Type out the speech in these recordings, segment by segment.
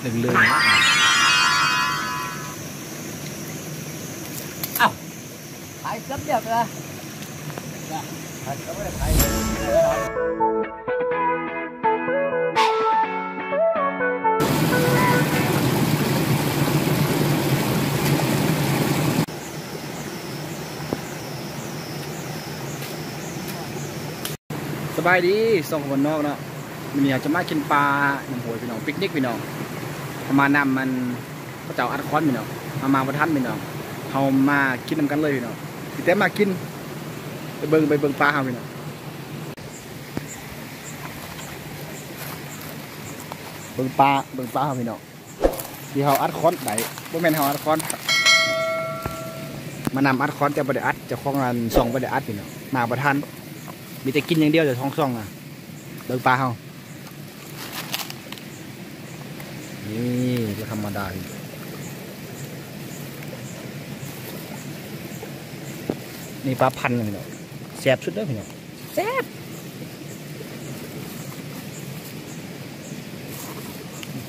เหลืองๆอ้าวขายซับเดียวเลยขายก็ไม่ได้ขายสบายดีส่งคนนอกเนาะมันอยากจะมากินปลาหนังหวยพี่น้องปิกนิกพี่น้องประมาณนั้นมันก็เจ้าอัดคอนพี่น้องมาประทันพี่น้องเขามากินน้ำกันเลยพี่น้องพี่แต่มากินไปเบิ่งปลาเขาพี่น้องเบิ่งปลาเขาพี่น้องที่เขาอัดคอนไหนบ่แม่นเขาอัดคอนมานำอัดคอนจะประเดี๋ยวอัดจะคล้องงานส่องประเดี๋ยวอัดพี่น้องมาประทันมีแต่กินอย่างเดียวจะท้องซ่องอ่ะเบิ่งปลาเขานี่ก็ธรรมดานี่ปลาพันเลยพี่น้องแซ่บสุดเลยพี่น้องแซ่บ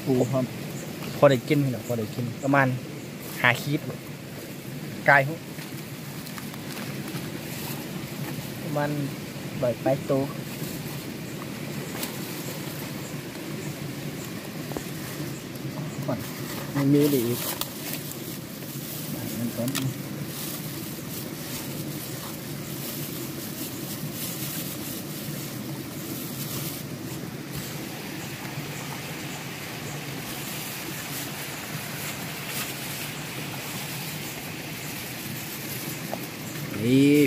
ปูครับพอได้กินพี่น้องพอได้กินประมาณ5 ขีดกายหุประมาณ8 ตัวมันมีดีอีกมันต้นนี่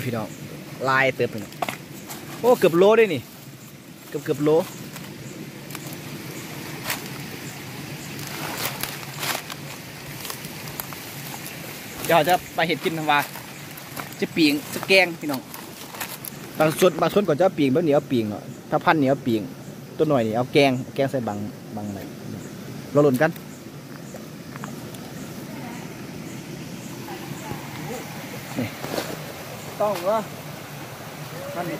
พี่น้องลายเติบพี่น้องโอ้เกือบโลด้วยนี่เกือบโลเดี๋ยวจะไปเห็ดกินทำว่าจะปีงจะแกงพี่น้องบางส่วนก่อนจะปีงบางเหนียวปีงเนาะถ้าพันเหนียวปีงตัวหน่อยนี่เอาแกงใส่บางอะไรเราหล่นกันนี่ต้องวะนั่นนี่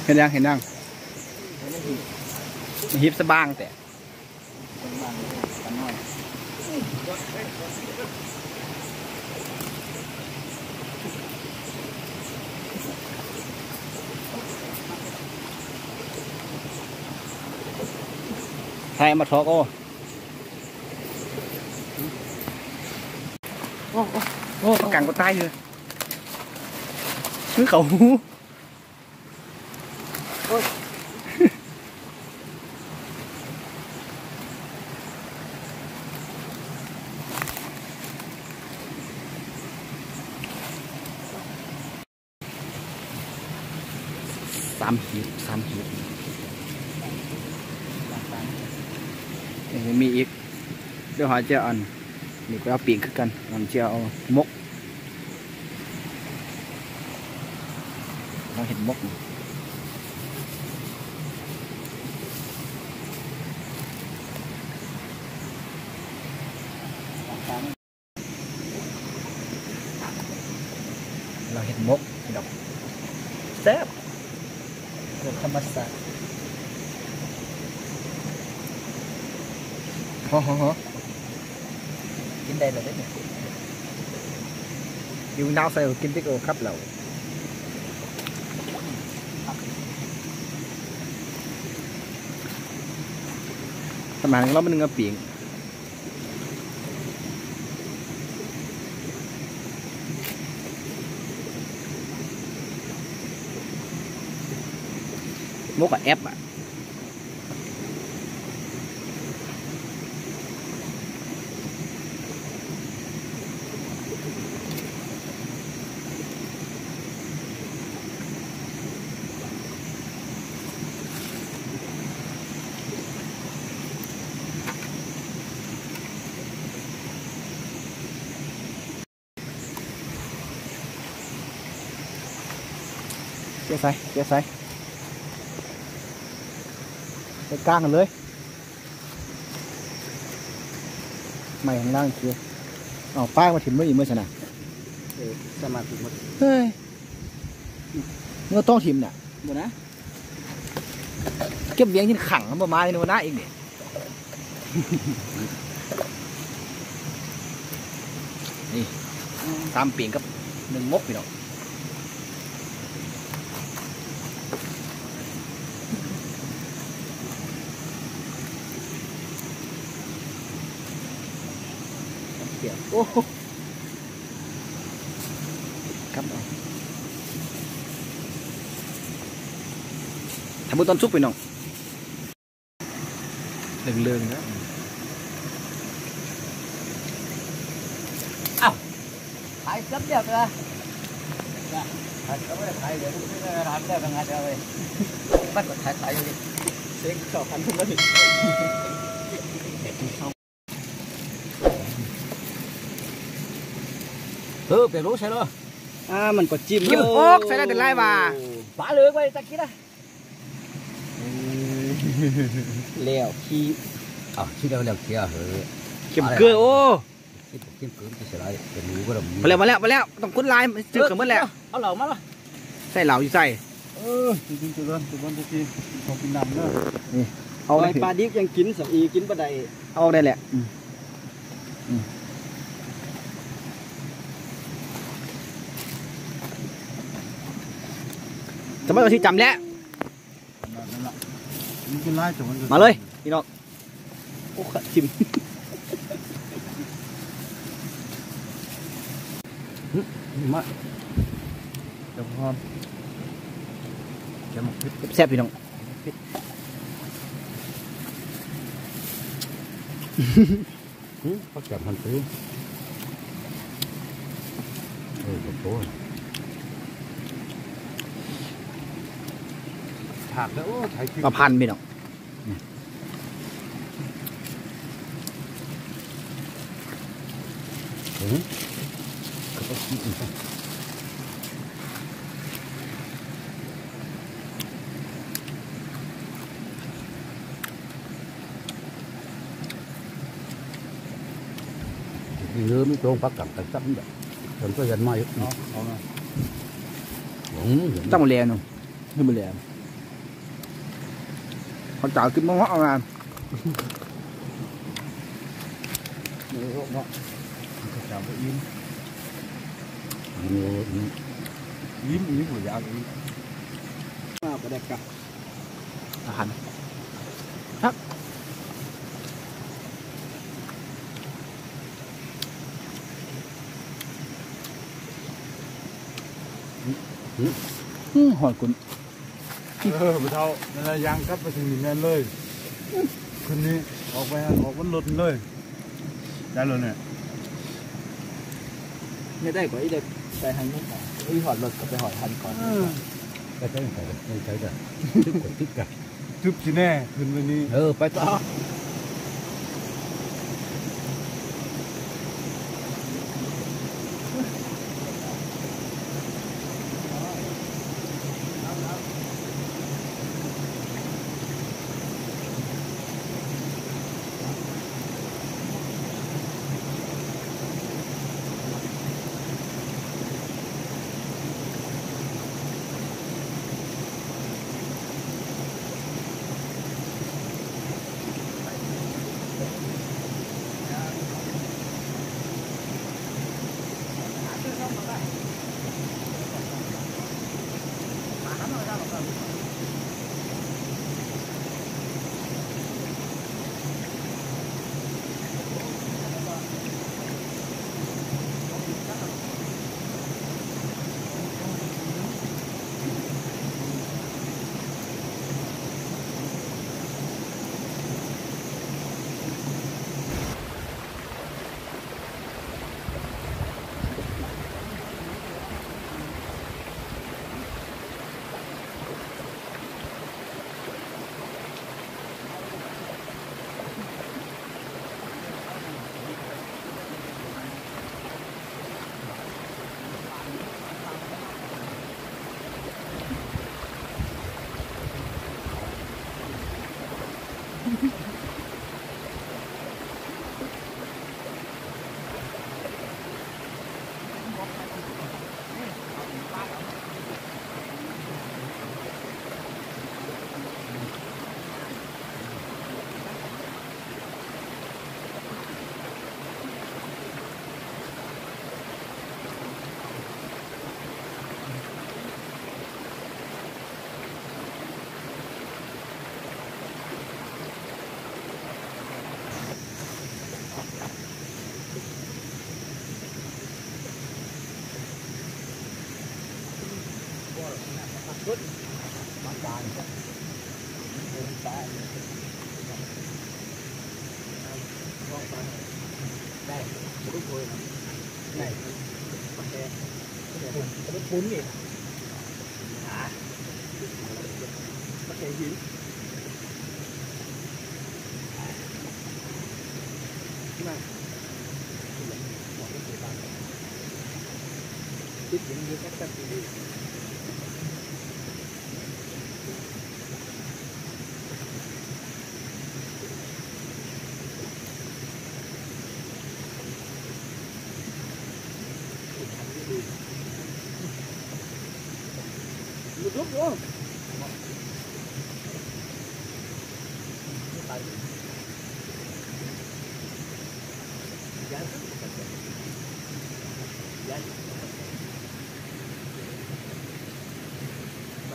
เห็นยังฮิปสบางแต่ใครมาทอกโอ้ประกันก็ตายเลยชื่อเขา3 หีบยังมีอีกเดี๋ยวหาเจ้าอันนี่ก็เอาปีกขึ้นกันมันเจ้าเอามกเราเห็นมกเราเห็นมกดอกแซ่บธรรมศาสตร์กินได้เลยเนี่ยอยู่นาวใส่กินติ๊กโอครับเราสมัยนั้นเราไม่นึกว่าปีงมกกับแอปอ่ะเจ๊ใส่ไปกลางกันเลยไม่ข้างล่างคือเอาป้ายมาถิ่มเมื่อชนะสมาธิหมดเฮ้ย เมื่อต้องทิมเนี่ยหมดนะเก็บเลี้ยงยินขังประมาณนี้วันหน้าอีกเนี่ยนี่ตามเปลี่ยนกับหนึ่งมกพี่น้องเดี๋ยวโอ้ครับทำบุญตอนซุปพี่น้องเรื่องๆนะถ่ายซับเดียวเลยถ่ายก็ไม่ได้ถ่ายเดี๋ยวไม่ได้ทำได้บางงานเลยbắt cònถ่ายอยู่ดิเซ็งสอบพันทุ่มแล้วดิเปลี่ยนรู้ใช่หรอมันก็จิ้มโอ๊กใส่ได้แต่ไรมาปลาเหลืองไปตะกี้นะเลี้ยวขี้ขี้เลี้ยวขี้เหรอเข็มเกลือโอ้เข้มเกลือจะเสียไรเป็นรู้ก็แบบมาแล้วต้องคุ้นลายจืดเกินหมดแล้วเอาเหล่ามาละใส่เหล่าอยู่ใส่จริงๆจุดนั้นทุกทีพอกินน้ำเนอะนี่เอาอะไรปลาดิบยังกินสังอีกินปลาใดเอาได้แหละจะไม่เอาที่จำแล้วมาเลยพี่น้องโอ้ชิมมาเดี๋ยวพร้อมจะหมกพริกแซ่บพี่น้องเขาแกะมันตื้อโอ้ถากแล้วโอ้ใช้ปลาพันพี่น้องเรือไม่ตรงปักกับกันตั้งแบบผมก็ยันมาอยู่ตั้งมาเรียนนู่นขึ้นมาเรียนเขาจ่ายกินมะม่วงเอางานเนาะจ่ายไปอิ่มหัวยาวอิ่มมาประเด็กกับอาหารครับหอยกุนไปเท่านั่นแหละยางกับไปถึงนี่แน่เลยคืนนี้ออกวันรถเลยได้เลยเนี่ยไม่ได้กว่าไอ้เด็กไปทางนู้นไอ้หอดรถก็ไปหอดทันก่อนไปใช้กันทุบกดทุบกันทุบจีแน่คืนวันนี้ไปต่อ ชุดมาจานตายได้ทุกคนได้โอเคผมจะไม่คุ้นอีกโอเคหินมาติดอย่างนี้ก็ตัดดีลุกๆluôn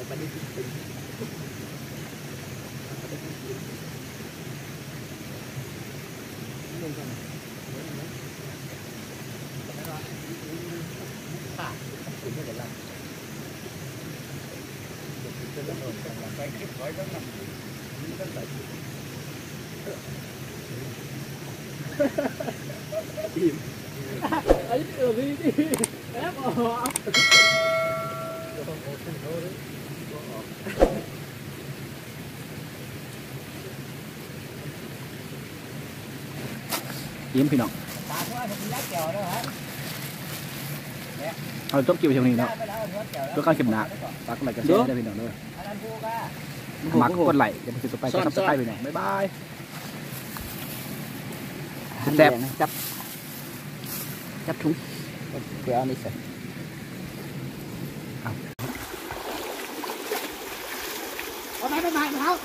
mày đi tìm im ấy đi ép họ yếm phi nọ thôi tốt chịu trong này đó tôi có chụp nạ và có lại cái xe đây phi nọ nữa mặc con lại để mình chụp tay phi nọ bye bye đẹp chấp chấp chúng kéo đi sẽ có máy không